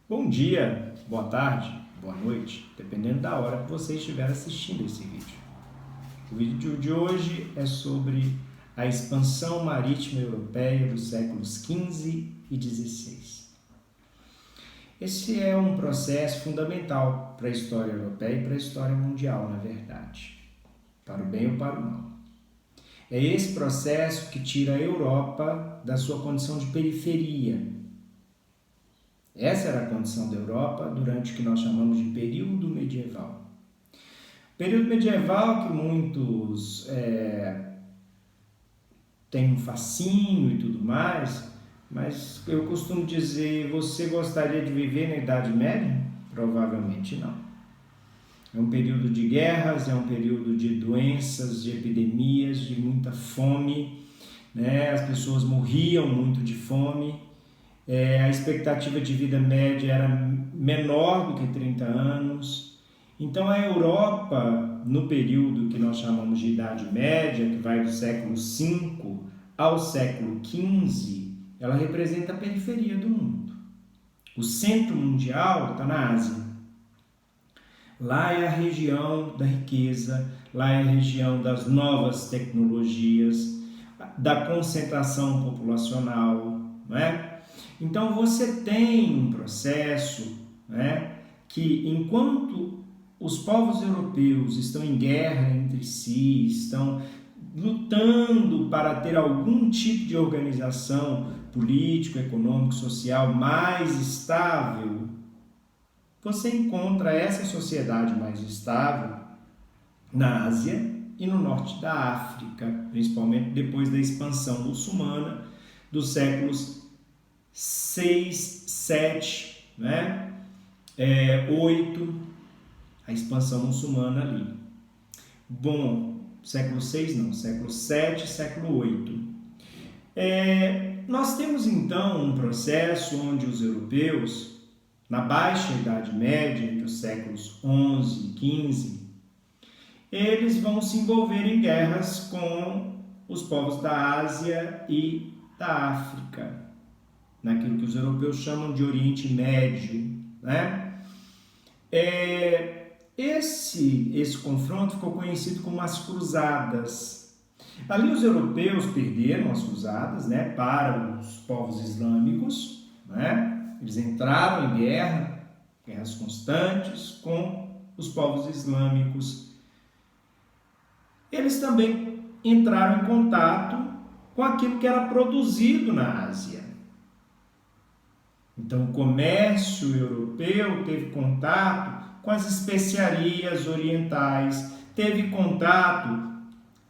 Bom dia, boa tarde, boa noite, dependendo da hora que você estiver assistindo esse vídeo. O vídeo de hoje é sobre a expansão marítima europeia dos séculos XV e XVI. Esse é um processo fundamental para a história europeia e para a história mundial, na verdade, para o bem ou para o mal. É esse processo que tira a Europa da sua condição de periferia. Essa era a condição da Europa durante o que nós chamamos de período medieval. Período medieval que muitos têm um fascínio e tudo mais, mas eu costumo dizer, você gostaria de viver na Idade Média? Provavelmente não. É um período de guerras, é um período de doenças, de epidemias, de muita fome, né? As pessoas morriam muito de fome. A expectativa de vida média era menor do que 30 anos. Então a Europa, no período que nós chamamos de Idade Média, que vai do século V ao século XV, ela representa a periferia do mundo. O centro mundial está na Ásia. Lá é a região da riqueza, lá é a região das novas tecnologias, da concentração populacional, não é? Então você tem um processo, né, que enquanto os povos europeus estão em guerra entre si, estão lutando para ter algum tipo de organização político, econômico, social mais estável, você encontra essa sociedade mais estável na Ásia e no norte da África, principalmente depois da expansão muçulmana dos séculos 6, 7, né? 8, a expansão muçulmana ali. Bom, século 6 não, século 7, século 8. Nós temos então um processo onde os europeus, na Baixa Idade Média, entre os séculos 11 e 15, eles vão se envolver em guerras com os povos da Ásia e da África, naquilo que os europeus chamam de Oriente Médio, né? Esse confronto ficou conhecido como as Cruzadas. Ali os europeus perderam as Cruzadas, né, para os povos islâmicos, né? Eles entraram em guerras constantes com os povos islâmicos. Eles também entraram em contato com aquilo que era produzido na Ásia. Então, o comércio europeu teve contato com as especiarias orientais, teve contato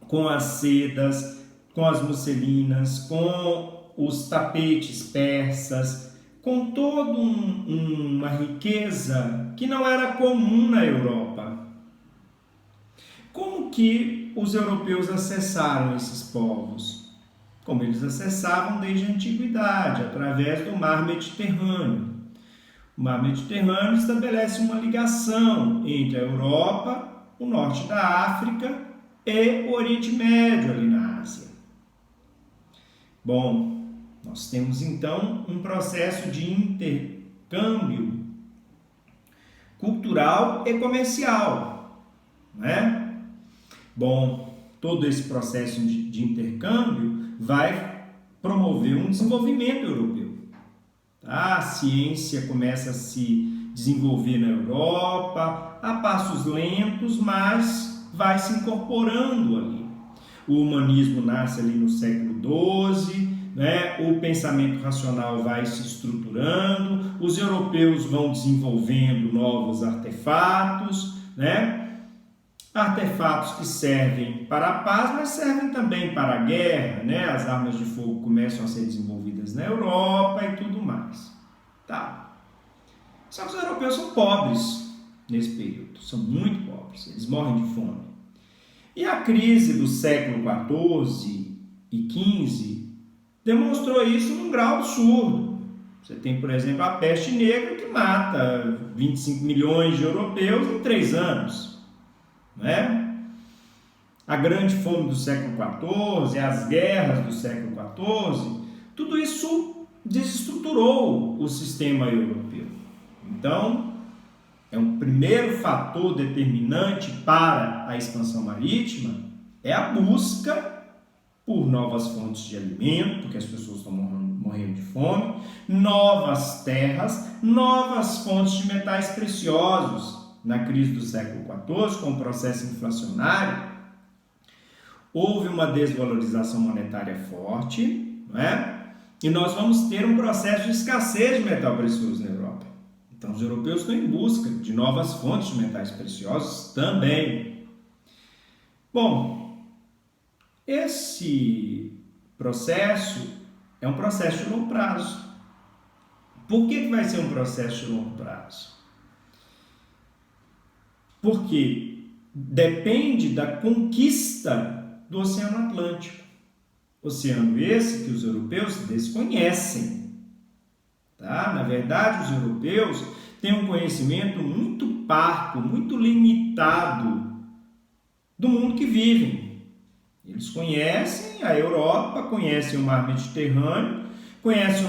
com as sedas, com as musselinas, com os tapetes persas, com toda uma riqueza que não era comum na Europa. Como que os europeus acessaram esses povos? Como eles acessavam desde a antiguidade, através do mar Mediterrâneo. O mar Mediterrâneo estabelece uma ligação entre a Europa, o norte da África e o Oriente Médio, ali na Ásia. Bom, nós temos então um processo de intercâmbio cultural e comercial, né? Bom, todo esse processo de intercâmbio vai promover um desenvolvimento europeu. Tá? A ciência começa a se desenvolver na Europa, a passos lentos, mas vai se incorporando ali. O humanismo nasce ali no século XII, né? O pensamento racional vai se estruturando, os europeus vão desenvolvendo novos artefatos, né? Artefatos que servem para a paz, mas servem também para a guerra, né? As armas de fogo começam a ser desenvolvidas na Europa e tudo mais. Tá. Só que os europeus são pobres nesse período, são muito pobres, eles morrem de fome. E a crise do século XIV e XV demonstrou isso num grau absurdo. Você tem, por exemplo, a peste negra que mata 25 milhões de europeus em 3 anos. Né? A grande fome do século XIV, as guerras do século XIV, tudo isso desestruturou o sistema europeu. Então, é um primeiro fator determinante para a expansão marítima, é a busca por novas fontes de alimento, porque as pessoas estão morrendo de fome, novas terras, novas fontes de metais preciosos. Na crise do século XIV, com o processo inflacionário, houve uma desvalorização monetária forte, não é? E nós vamos ter um processo de escassez de metal precioso na Europa. Então, os europeus estão em busca de novas fontes de metais preciosos também. Bom, esse processo é um processo de longo prazo. Por que vai ser um processo de longo prazo? Porque depende da conquista do Oceano Atlântico. Oceano esse que os europeus desconhecem. Tá? Na verdade, os europeus têm um conhecimento muito parco, muito limitado do mundo que vivem. Eles conhecem a Europa, conhecem o mar Mediterrâneo, conhecem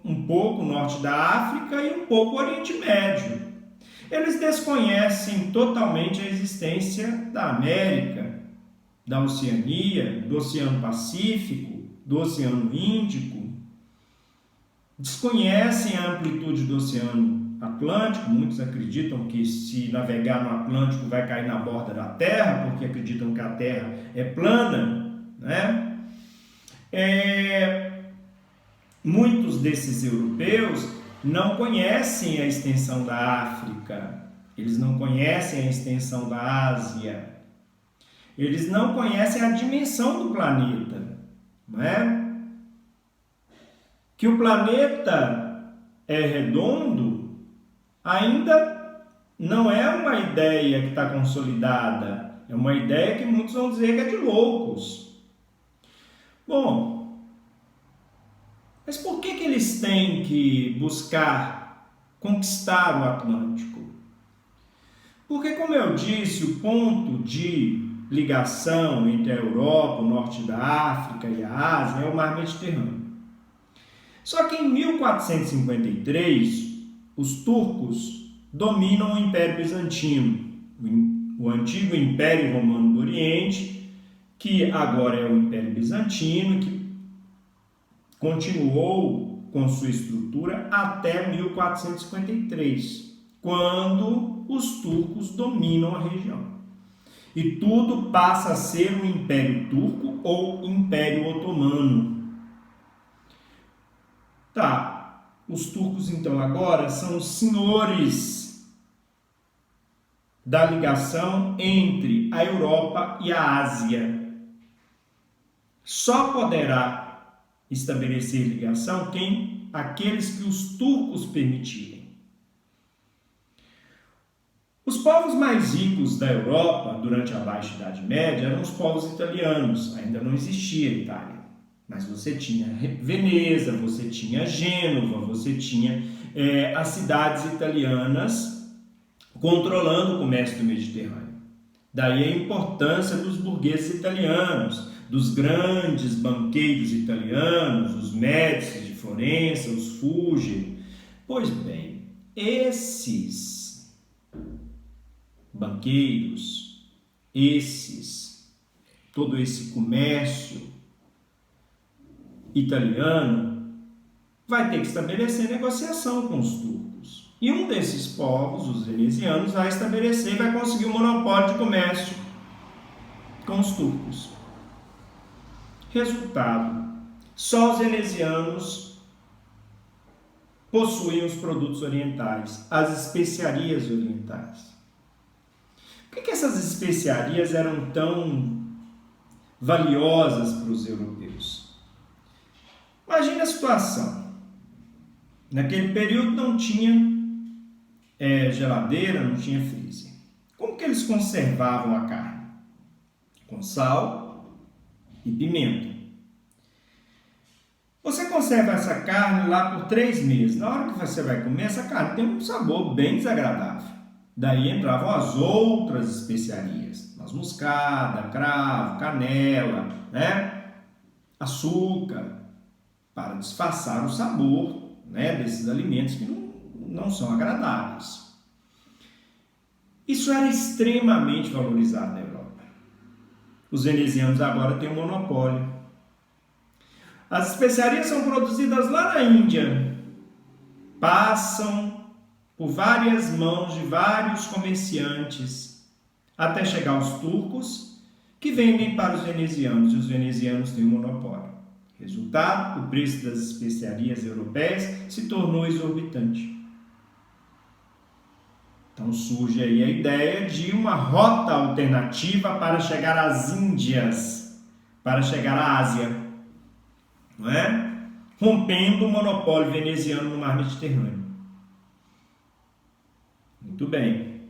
um pouco o norte da África e um pouco o Oriente Médio. Eles desconhecem totalmente a existência da América, da Oceania, do Oceano Pacífico, do Oceano Índico. Desconhecem a amplitude do Oceano Atlântico. Muitos acreditam que se navegar no Atlântico vai cair na borda da Terra, porque acreditam que a Terra é plana, né? Muitos desses europeus não conhecem a extensão da África, eles não conhecem a extensão da Ásia, eles não conhecem a dimensão do planeta, não é? Que o planeta é redondo ainda não é uma ideia que está consolidada, é uma ideia que muitos vão dizer que é de loucos. Bom, mas por que eles têm que buscar conquistar o Atlântico? Porque, como eu disse, o ponto de ligação entre a Europa, o norte da África e a Ásia é o mar Mediterrâneo. Só que em 1453, os turcos dominam o Império Bizantino, o antigo Império Romano do Oriente, que agora é o Império Bizantino, que continuou com sua estrutura até 1453, quando os turcos dominam a região. E tudo passa a ser o Império Turco ou Império Otomano. Tá, os turcos então agora são os senhores da ligação entre a Europa e a Ásia. Só poderá estabelecer ligação aqueles que os turcos permitirem. Os povos mais ricos da Europa durante a Baixa Idade Média eram os povos italianos. Ainda não existia a Itália, mas você tinha Veneza, você tinha Gênova, você tinha as cidades italianas controlando o comércio do Mediterrâneo. Daí a importância dos burgueses italianos, dos grandes banqueiros italianos, os Médici de Florença, os Fugger. Pois bem, esses banqueiros, todo esse comércio italiano vai ter que estabelecer negociação com os turcos. E um desses povos, os venezianos, vai estabelecer e vai conseguir um monopólio de comércio com os turcos. Resultado, só os venezianos possuem os produtos orientais, as especiarias orientais. Por que essas especiarias eram tão valiosas para os europeus? Imagine a situação. Naquele período não tinha geladeira, não tinha freezer. Como que eles conservavam a carne? Com sal e pimenta. Você conserva essa carne lá por 3 meses. Na hora que você vai comer, essa carne tem um sabor bem desagradável. Daí entravam as outras especiarias, noz moscada, cravo, canela, né? Açúcar, para disfarçar o sabor, né, desses alimentos que não são agradáveis. Isso era extremamente valorizado na Europa. Os venezianos agora têm um monopólio. As especiarias são produzidas lá na Índia, passam por várias mãos de vários comerciantes, até chegar aos turcos, que vendem para os venezianos, e os venezianos têm um monopólio. Resultado, o preço das especiarias europeias se tornou exorbitante. Então surge aí a ideia de uma rota alternativa para chegar às Índias, para chegar à Ásia, não é? Rompendo o monopólio veneziano no mar Mediterrâneo. Muito bem.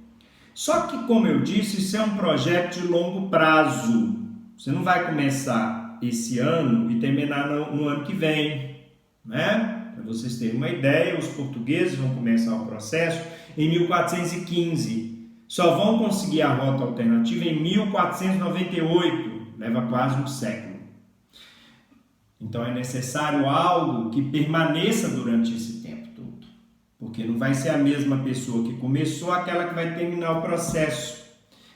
Só que, como eu disse, isso é um projeto de longo prazo. Você não vai começar esse ano e terminar no ano que vem, né? Para vocês terem uma ideia, os portugueses vão começar o processo em 1415. Só vão conseguir a rota alternativa em 1498. Leva quase um século. Então é necessário algo que permaneça durante esse tempo todo. Porque não vai ser a mesma pessoa que começou, aquela que vai terminar o processo.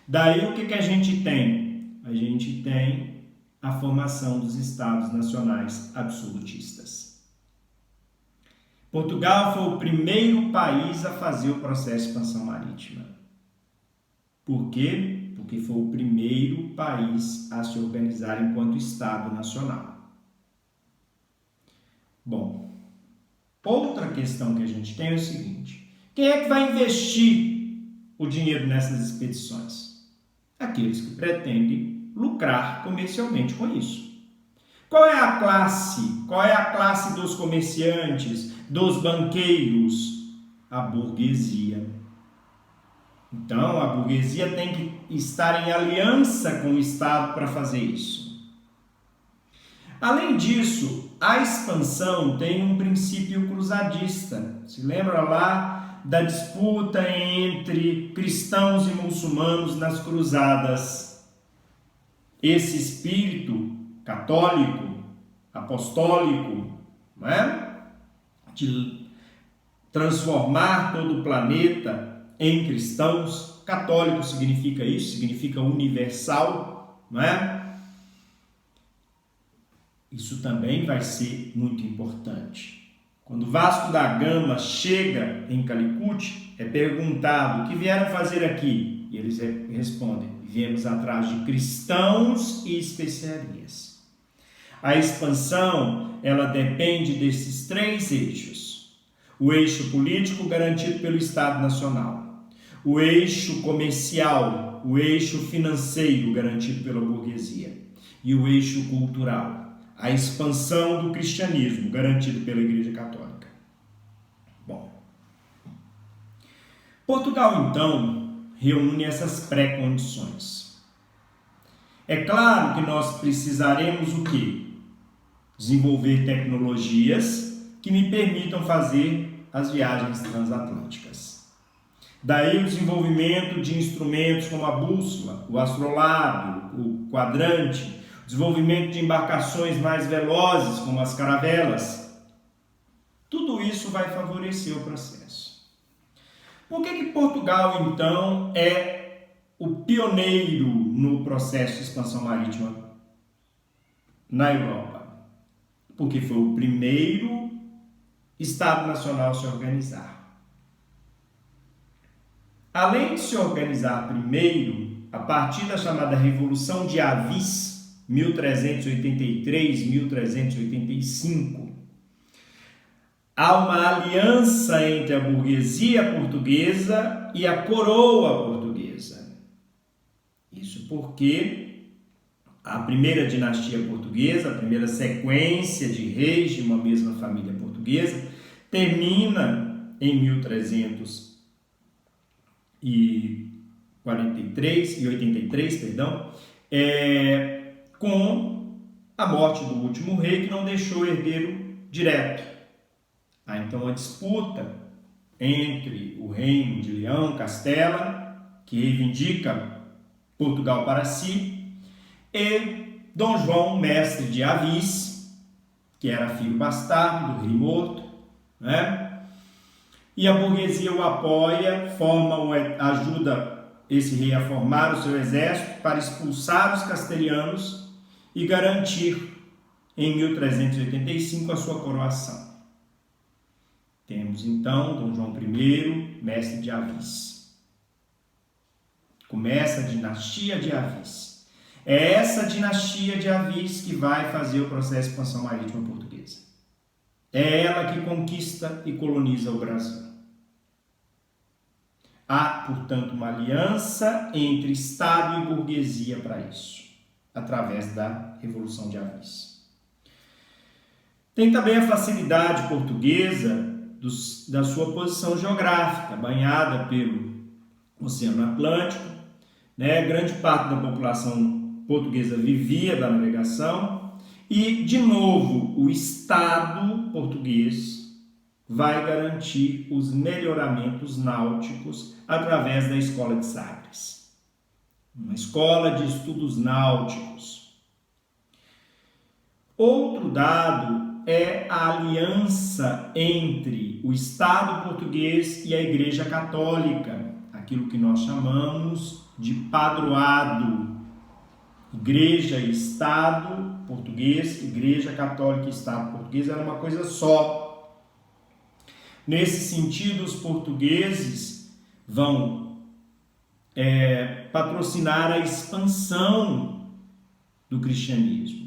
Daí o que a gente tem? A gente tem a formação dos Estados Nacionais absolutistas. Portugal foi o primeiro país a fazer o processo de expansão marítima. Por quê? Porque foi o primeiro país a se organizar enquanto Estado nacional. Bom, outra questão que a gente tem é o seguinte: quem é que vai investir o dinheiro nessas expedições? Aqueles que pretendem lucrar comercialmente com isso. Qual é a classe? Qual é a classe dos comerciantes, dos banqueiros? A burguesia. Então, a burguesia tem que estar em aliança com o Estado para fazer isso. Além disso, a expansão tem um princípio cruzadista. Se lembra lá da disputa entre cristãos e muçulmanos nas cruzadas? Esse espírito católico, apostólico, não é? De transformar todo o planeta em cristãos. Católico significa isso, significa universal, não é? Isso também vai ser muito importante. Quando Vasco da Gama chega em Calicut, é perguntado: o que vieram fazer aqui? E eles respondem: viemos atrás de cristãos e especiarias. A expansão, ela depende desses três eixos. O eixo político garantido pelo Estado Nacional. O eixo comercial, o eixo financeiro garantido pela burguesia. E o eixo cultural. A expansão do cristianismo, garantido pela Igreja Católica. Bom, Portugal, então, reúne essas pré-condições. É claro que nós precisaremos o quê? Desenvolver tecnologias que me permitam fazer as viagens transatlânticas. Daí o desenvolvimento de instrumentos como a bússola, o astrolábio, o quadrante, desenvolvimento de embarcações mais velozes, como as caravelas. Tudo isso vai favorecer o processo. Por que Portugal, então, é o pioneiro no processo de expansão marítima na Europa? Porque foi o primeiro Estado Nacional a se organizar. Além de se organizar primeiro, a partir da chamada Revolução de Avis, 1383, 1385, há uma aliança entre a burguesia portuguesa e a coroa portuguesa. Isso porque a primeira dinastia portuguesa, a primeira sequência de reis de uma mesma família portuguesa, termina em 1383, com a morte do último rei, que não deixou herdeiro direto. Há então a disputa entre o reino de Leão, Castela, que reivindica Portugal para si, e Dom João, mestre de Avis, que era filho bastardo do rei morto, né? E a burguesia o apoia, ajuda esse rei a formar o seu exército para expulsar os castelhanos e garantir em 1385 a sua coroação. Temos então Dom João I, mestre de Avis. Começa a dinastia de Avis. É essa dinastia de Avis que vai fazer o processo de expansão marítima portuguesa. É ela que conquista e coloniza o Brasil. Há, portanto, uma aliança entre Estado e burguesia para isso, através da Revolução de Avis. Tem também a facilidade portuguesa da sua posição geográfica, banhada pelo Oceano Atlântico, né? Grande parte da população portuguesa vivia da navegação e, de novo, o Estado português vai garantir os melhoramentos náuticos através da Escola de Sagres, uma escola de estudos náuticos. Outro dado é a aliança entre o Estado português e a Igreja Católica, aquilo que nós chamamos de padroado. Igreja e Estado português, Igreja Católica e Estado português era uma coisa só. Nesse sentido, os portugueses vão patrocinar a expansão do cristianismo.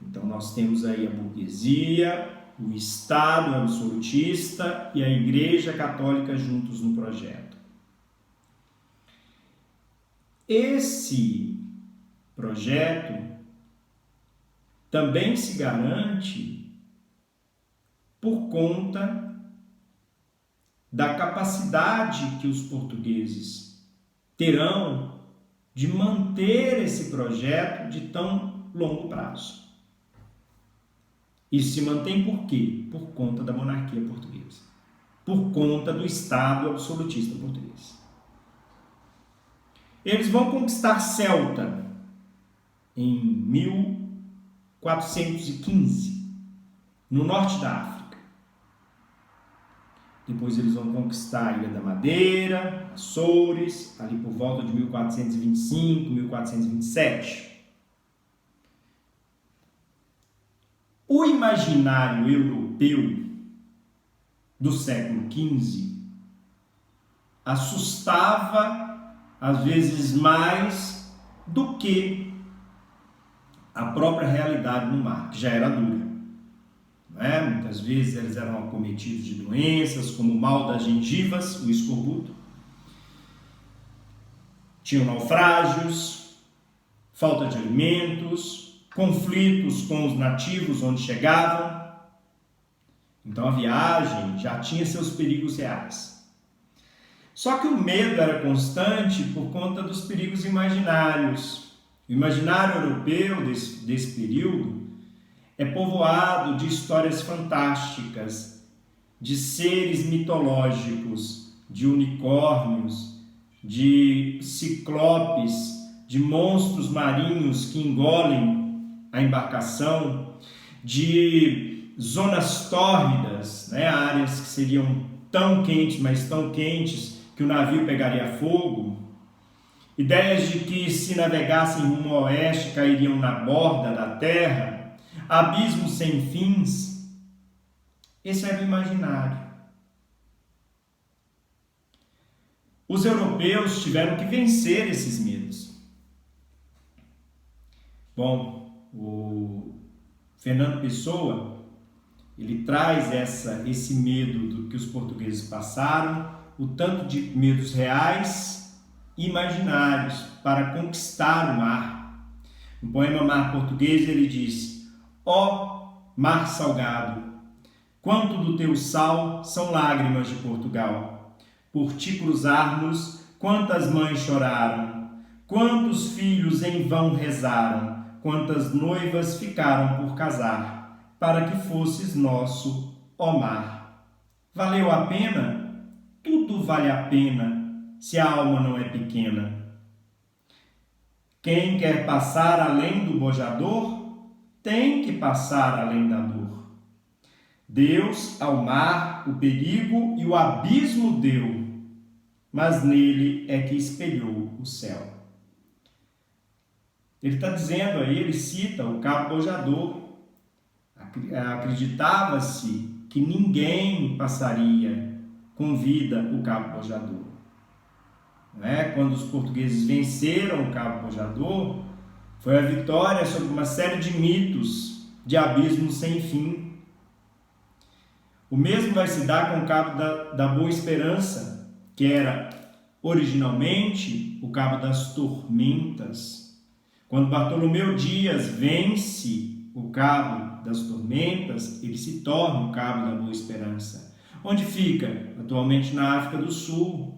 Então, nós temos aí a burguesia, o Estado absolutista e a Igreja Católica juntos no projeto. Esse projeto também se garante por conta da capacidade que os portugueses terão de manter esse projeto de tão longo prazo. Isso se mantém por quê? Por conta da monarquia portuguesa, por conta do Estado absolutista português. Eles vão conquistar Ceuta em 1415, no norte da África. Depois eles vão conquistar a Ilha da Madeira, Açores, ali por volta de 1425, 1427. O imaginário europeu do século XV assustava, às vezes, mais do que a própria realidade no mar, que já era dura. Muitas vezes eles eram acometidos de doenças, como o mal das gengivas, o escorbuto. Tinham naufrágios, falta de alimentos, conflitos com os nativos onde chegavam. Então a viagem já tinha seus perigos reais. Só que o medo era constante por conta dos perigos imaginários. O imaginário europeu desse período é povoado de histórias fantásticas, de seres mitológicos, de unicórnios, de ciclopes, de monstros marinhos que engolem a embarcação, de zonas tórridas, áreas que seriam tão quentes, mas tão quentes que o navio pegaria fogo. Ideias de que se navegassem rumo ao oeste cairiam na borda da terra, abismos sem fins. Esse era o imaginário. Os europeus tiveram que vencer esses medos. Bom, o Fernando Pessoa, ele traz esse medo do que os portugueses passaram, o tanto de medos reais e imaginários para conquistar o mar. No poema Mar Português ele diz: ó mar salgado, quanto do teu sal são lágrimas de Portugal. Por ti cruzarmos, quantas mães choraram, quantos filhos em vão rezaram, quantas noivas ficaram por casar, para que fosses nosso, ó mar. Valeu a pena? Tudo vale a pena, se a alma não é pequena. Quem quer passar além do bojador, tem que passar além da dor. Deus ao mar o perigo e o abismo deu, mas nele é que espelhou o céu. Ele está dizendo aí, ele cita o cabo bojador. Acreditava-se que ninguém passaria com vida o cabo bojador. Quando os portugueses venceram o cabo bojador, foi a vitória sobre uma série de mitos, de abismos sem fim. O mesmo vai se dar com o cabo da Boa Esperança, que era originalmente o cabo das tormentas. Quando Bartolomeu Dias vence o cabo das tormentas, ele se torna o cabo da Boa Esperança. Onde fica? Atualmente na África do Sul.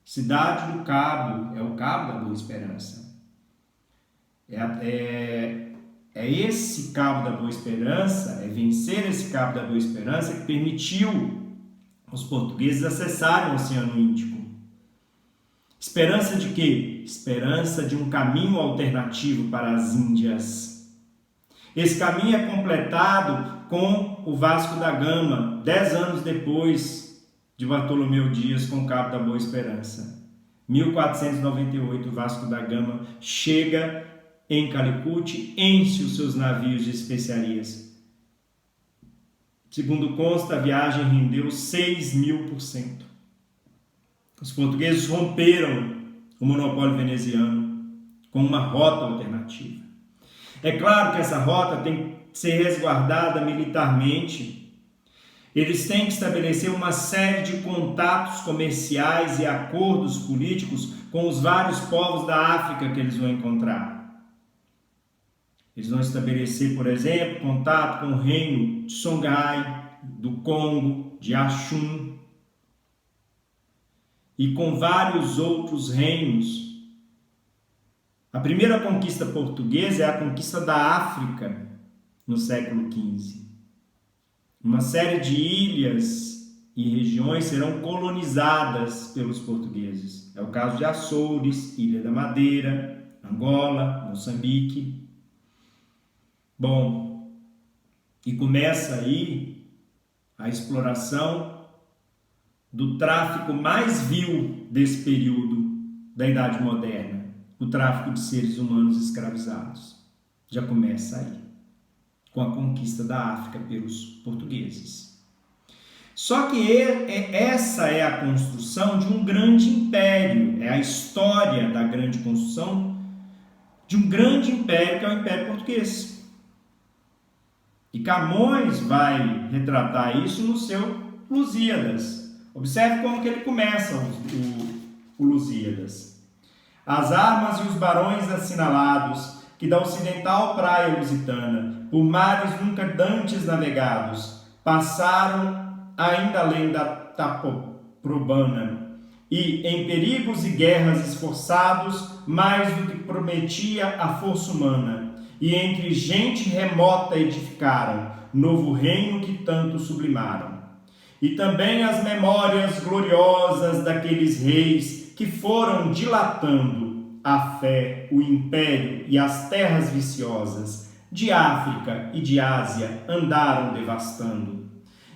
Cidade do Cabo, é o cabo da Boa Esperança. É esse cabo da Boa Esperança, é vencer esse cabo da Boa Esperança que permitiu os portugueses acessarem o Oceano Índico. Esperança de quê? Esperança de um caminho alternativo para as Índias. Esse caminho é completado com o Vasco da Gama, 10 anos depois de Bartolomeu Dias com o cabo da Boa Esperança. 1498, o Vasco da Gama chega em Calicut, enche os seus navios de especiarias. Segundo consta, a viagem rendeu 6.000%. Os portugueses romperam o monopólio veneziano com uma rota alternativa. É claro que essa rota tem que ser resguardada militarmente. Eles têm que estabelecer uma série de contatos comerciais e acordos políticos com os vários povos da África que eles vão encontrar. Eles vão estabelecer, por exemplo, contato com o reino de Songhai, do Congo, de Axum e com vários outros reinos. A primeira conquista portuguesa é a conquista da África no século XV. Uma série de ilhas e regiões serão colonizadas pelos portugueses. É o caso de Açores, Ilha da Madeira, Angola, Moçambique. Bom, e começa aí a exploração do tráfico mais vil desse período da Idade Moderna, o tráfico de seres humanos escravizados. Já começa aí, com a conquista da África pelos portugueses. Só que essa é a construção de um grande império, é a história da grande construção de um grande império que é o Império Português. E Camões vai retratar isso no seu Lusíadas. Observe como que ele começa o Lusíadas. As armas e os barões assinalados, que da ocidental praia lusitana, por mares nunca dantes navegados, passaram ainda além da Taprobana, e em perigos e guerras esforçados, mais do que prometia a força humana, e entre gente remota edificaram novo reino que tanto sublimaram. E também as memórias gloriosas daqueles reis que foram dilatando a fé, o império e as terras viciosas de África e de Ásia andaram devastando.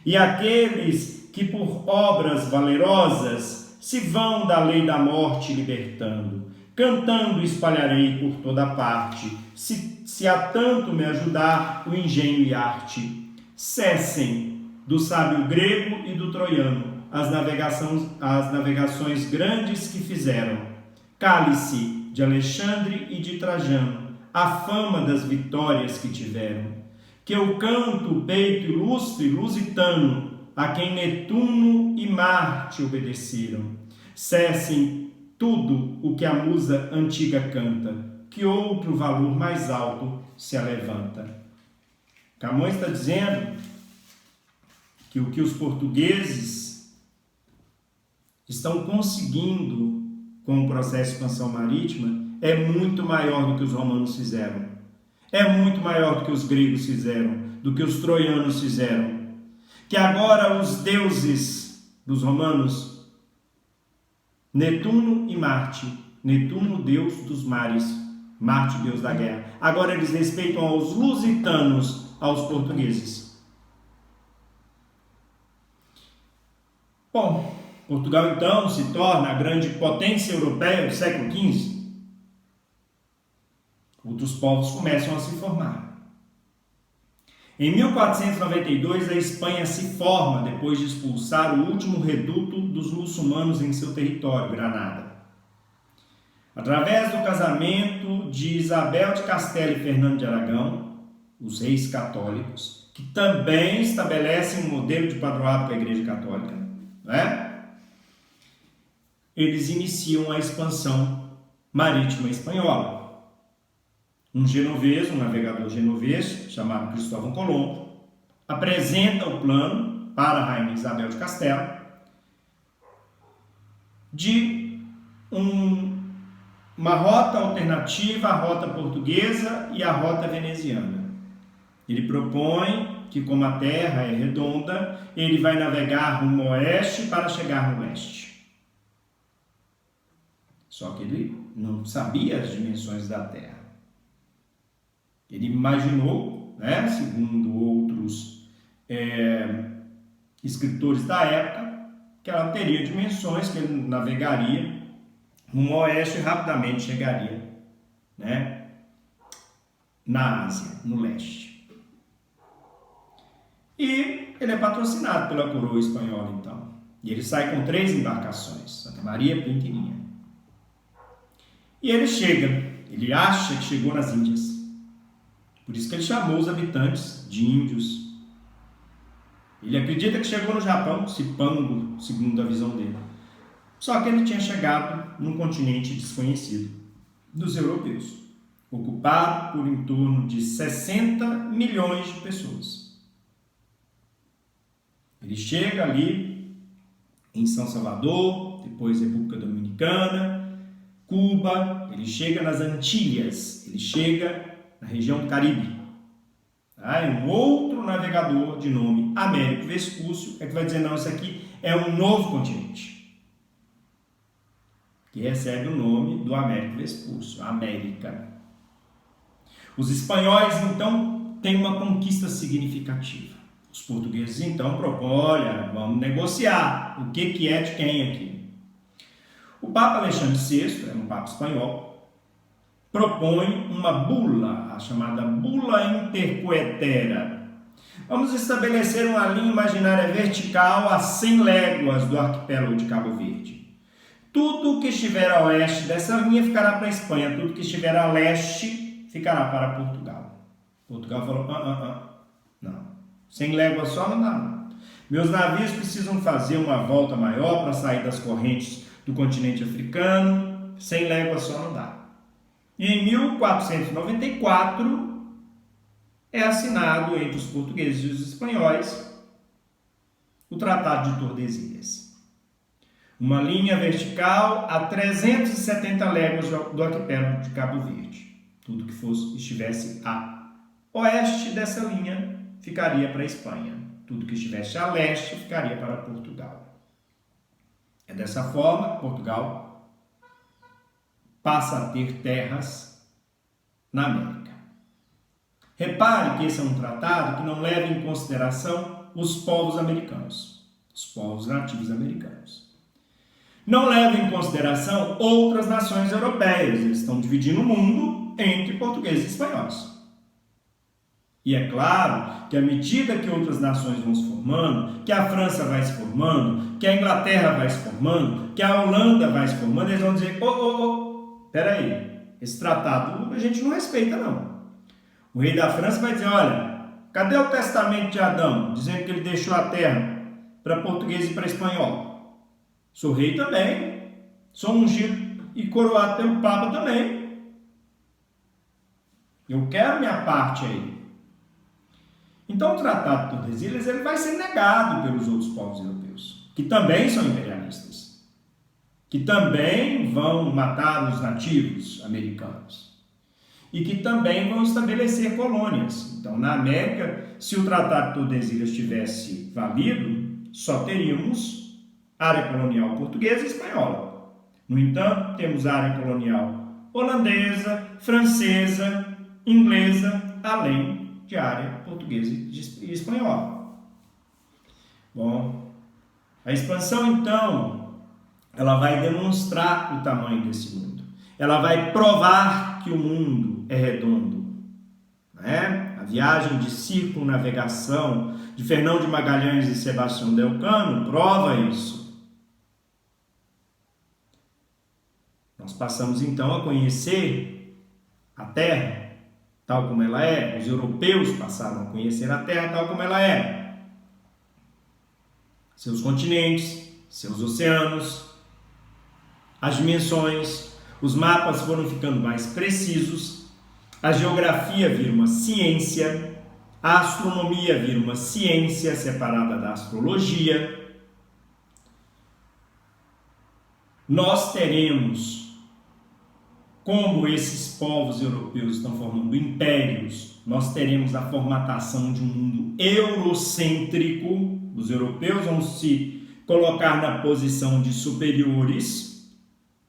E aqueles que por obras valerosas se vão da lei da morte libertando, cantando espalharei por toda parte, se a tanto me ajudar o engenho e arte. Cessem do sábio grego e do troiano as navegações grandes que fizeram. Cale-se de Alexandre e de Trajano a fama das vitórias que tiveram. Que eu canto o peito ilustre lusitano, a quem Netuno e Marte obedeceram. Cessem tudo o que a musa antiga canta, que outro valor mais alto se alevanta. Camões está dizendo que o que os portugueses estão conseguindo com o processo de expansão marítima é muito maior do que os romanos fizeram. É muito maior do que os gregos fizeram, do que os troianos fizeram. Que agora os deuses dos romanos, Netuno e Marte, Netuno, deus dos mares, Marte, deus da guerra, agora eles respeitam aos lusitanos, aos portugueses. Bom, Portugal então se torna a grande potência europeia do século XV. Outros povos começam a se formar. Em 1492, a Espanha se forma depois de expulsar o último reduto dos muçulmanos em seu território, Granada. Através do casamento de Isabel de Castela e Fernando de Aragão, os reis católicos, que também estabelecem um modelo de padroado para a Igreja Católica, né? Eles iniciam a expansão marítima espanhola. Um genovês, um navegador genovês, chamado Cristóvão Colombo, apresenta o plano para a rainha Isabel de Castela de uma rota alternativa à rota portuguesa e à rota veneziana. Ele propõe que, como a Terra é redonda, ele vai navegar rumo ao oeste para chegar no leste. Só que ele não sabia as dimensões da Terra. Ele imaginou, né, segundo outros escritores da época, que ela teria dimensões, que ele navegaria rumo ao oeste e rapidamente chegaria, né, na Ásia, no leste. E ele é patrocinado pela coroa espanhola, então. E ele sai com 3 embarcações, Santa Maria, Pinta e Linha. E ele chega, ele acha que chegou nas Índias. Por isso que ele chamou os habitantes de índios. Ele acredita que chegou no Japão, Cipango, segundo a visão dele. Só que ele tinha chegado num continente desconhecido dos europeus, ocupado por em torno de 60 milhões de pessoas. Ele chega ali em São Salvador, depois República Dominicana, Cuba, ele chega nas Antilhas, ele chega na região do Caribe. É um outro navegador de nome Américo Vespúcio é que vai dizer, não, isso aqui é um novo continente, que recebe o nome do Américo Vespúcio, América. Os espanhóis, então, têm uma conquista significativa. Os portugueses, então, propõem, olha, vamos negociar o que é de quem aqui. O Papa Alexandre VI, era um Papa espanhol, propõe uma bula, a chamada Bula Intercoetera. Vamos estabelecer uma linha imaginária vertical a 100 léguas do arquipélago de Cabo Verde. Tudo que estiver a oeste dessa linha ficará para a Espanha, tudo que estiver a leste ficará para Portugal. Portugal falou, não, 100 léguas só não dá não. Meus navios precisam fazer uma volta maior para sair das correntes do continente africano, 100 léguas só não dá. E em 1494 é assinado entre os portugueses e os espanhóis o Tratado de Tordesilhas. Uma linha vertical a 370 léguas do arquipélago de Cabo Verde. Tudo que estivesse a oeste dessa linha ficaria para a Espanha. Tudo que estivesse a leste ficaria para Portugal. É dessa forma que Portugal passa a ter terras na América. Repare que esse é um tratado que não leva em consideração os povos americanos, os povos nativos americanos. Não leva em consideração outras nações europeias. Eles estão dividindo o mundo entre portugueses e espanhóis. E é claro que à medida que outras nações vão se formando, que a França vai se formando, que a Inglaterra vai se formando, que a Holanda vai se formando, eles vão dizer, peraí, esse tratado a gente não respeita não. O rei da França vai dizer, olha, cadê o testamento de Adão, dizendo que ele deixou a terra para português e para espanhol? Sou rei também, sou ungido e coroado pelo Papa também. Eu quero minha parte aí. Então o Tratado de Tordesilhas ele vai ser negado pelos outros povos europeus, que também são imperialistas, que também vão matar os nativos americanos e que também vão estabelecer colônias. Então, na América, se o Tratado de Tordesilhas tivesse valido, só teríamos área colonial portuguesa e espanhola. No entanto, temos área colonial holandesa, francesa, inglesa, além de área portuguesa e espanhola. Bom, A expansão, então, ela vai demonstrar o tamanho desse mundo. Ela vai provar que o mundo é redondo. A viagem de circunnavegação de Fernão de Magalhães e Sebastião de Elcano prova isso. Nós passamos então a conhecer a Terra tal como ela é. Os europeus passaram a conhecer a Terra tal como ela é. Seus continentes, seus oceanos, as dimensões, os mapas foram ficando mais precisos, a geografia vira uma ciência, a astronomia vira uma ciência separada da astrologia. Nós teremos, como esses povos europeus estão formando impérios, nós teremos a formatação de um mundo eurocêntrico. Os europeus vão se colocar na posição de superiores,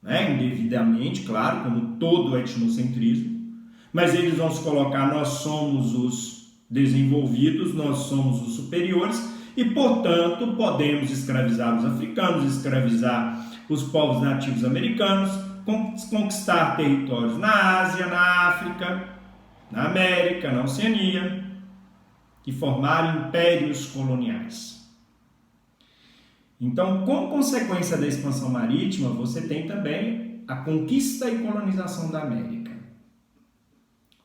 indevidamente, claro, como todo etnocentrismo, mas eles vão se colocar, nós somos os desenvolvidos, nós somos os superiores e, portanto, podemos escravizar os africanos, escravizar os povos nativos americanos, conquistar territórios na Ásia, na África, na América, na Oceania e formar impérios coloniais. Então, como consequência da expansão marítima, você tem também a conquista e colonização da América.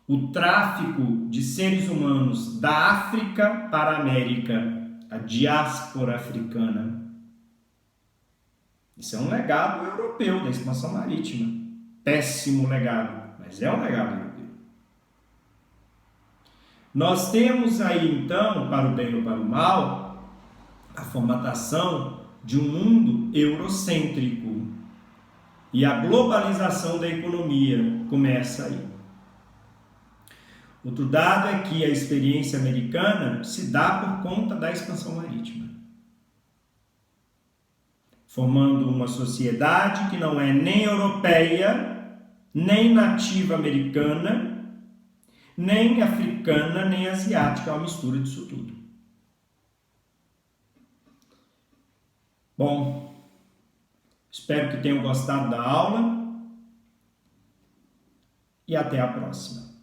O tráfico de seres humanos da África para a América, a diáspora africana. Isso é um legado europeu da expansão marítima. Péssimo legado, mas é um legado europeu. Nós temos aí, então, para o bem ou para o mal, a formatação de um mundo eurocêntrico. E a globalização da economia começa aí. Outro dado é que a experiência americana se dá por conta da expansão marítima, formando uma sociedade que não é nem europeia, nem nativa americana, nem africana, nem asiática, é uma mistura disso tudo. Bom, espero que tenham gostado da aula e até a próxima.